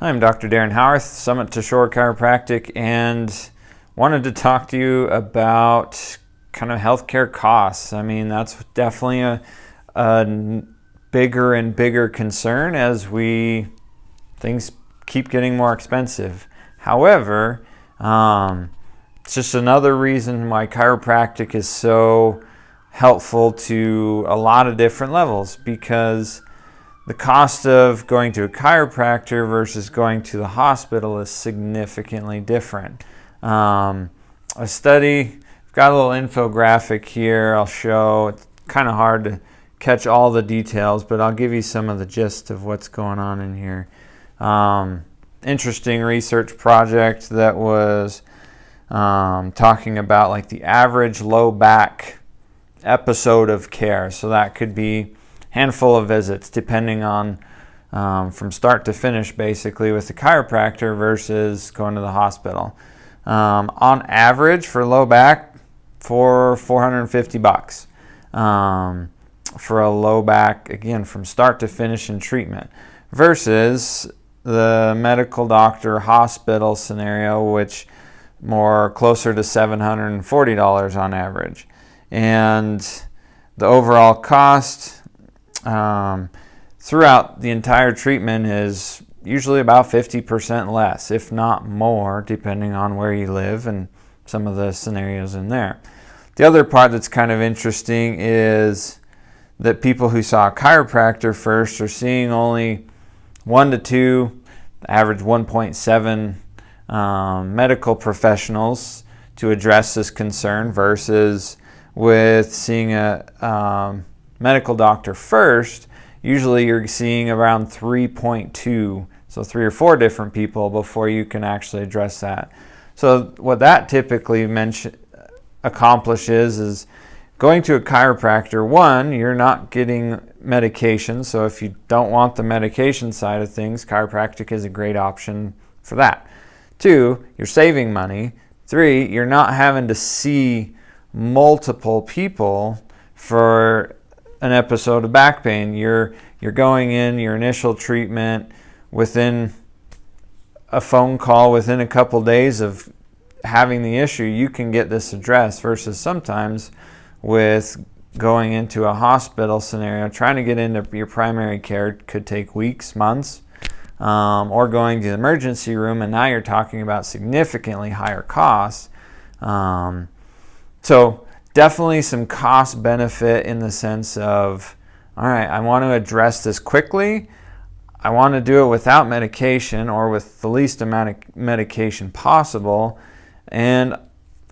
I'm Dr. Darren Howarth, Summit to Shore Chiropractic, and wanted to talk to you about kind of healthcare costs. I mean, that's definitely a bigger and bigger concern as things keep getting more expensive. However, it's just another reason why chiropractic is so helpful to a lot of different levels, because the cost of going to a chiropractor versus going to the hospital is significantly different. A study, I've got a little infographic here I'll show. It's kind of hard to catch all the details, but I'll give you some of the gist of what's going on in here. Interesting research project that was talking about like the average low back episode of care. So that could be handful of visits depending on from start to finish basically with the chiropractor versus going to the hospital. On average for low back, for $450 for a low back, again from start to finish in treatment, versus the medical doctor hospital scenario, which more closer to $740 on average. And the overall cost throughout the entire treatment is usually about 50% less, if not more, depending on where you live and some of the scenarios in there. The other part that's kind of interesting is that people who saw a chiropractor first are seeing only 1 to 2, average 1.7 medical professionals to address this concern, versus with seeing a medical doctor first, usually you're seeing around 3.2, so 3 or 4 different people before you can actually address that. So what that typically accomplishes is going to a chiropractor. One, you're not getting medication, so if you don't want the medication side of things, chiropractic is a great option for that. 2, you're saving money. 3, you're not having to see multiple people for an episode of back pain. You're going in your initial treatment within a phone call, within a couple days of having the issue, you can get this addressed, versus sometimes with going into a hospital scenario, trying to get into your primary care could take weeks, months, or going to the emergency room, and now you're talking about significantly higher costs. So definitely some cost benefit in the sense of, all right, I want to address this quickly. I want to do it without medication or with the least amount of medication possible, and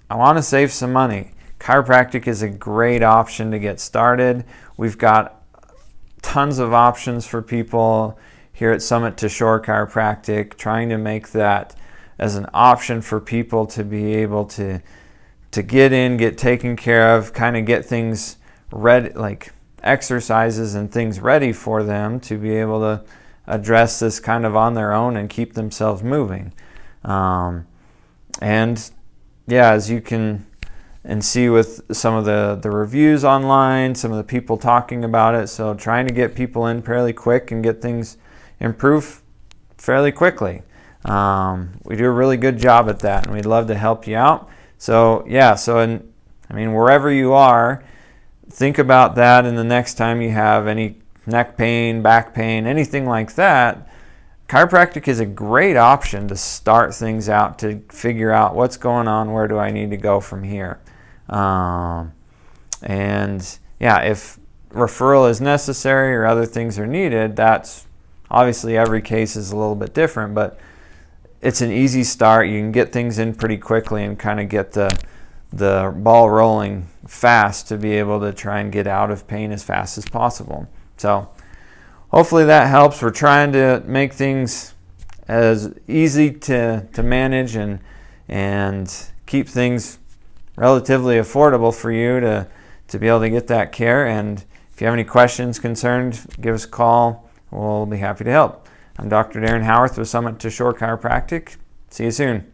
I want to save some money. Chiropractic is a great option to get started. We've got tons of options for people here at Summit to Shore Chiropractic, trying to make that as an option for people to be able to get in, get taken care of, kind of get things ready, like exercises and things ready for them to be able to address this kind of on their own and keep themselves moving. And yeah, as you can see with some of the reviews online, some of the people talking about it, so trying to get people in fairly quick and get things improved fairly quickly. We do a really good job at that, and we'd love to help you out. So yeah, wherever you are, think about that, and the next time you have any neck pain, back pain, anything like that, chiropractic is a great option to start things out, to figure out what's going on, where do I need to go from here. And yeah, if referral is necessary or other things are needed, that's obviously every case is a little bit different, but it's an easy start. You can get things in pretty quickly and kind of get the ball rolling fast to be able to try and get out of pain as fast as possible. So hopefully that helps. We're trying to make things as easy to manage and keep things relatively affordable for you to be able to get that care. And if you have any questions, concerns, give us a call. We'll be happy to help. I'm Dr. Darren Howarth with Summit to Shore Chiropractic. See you soon.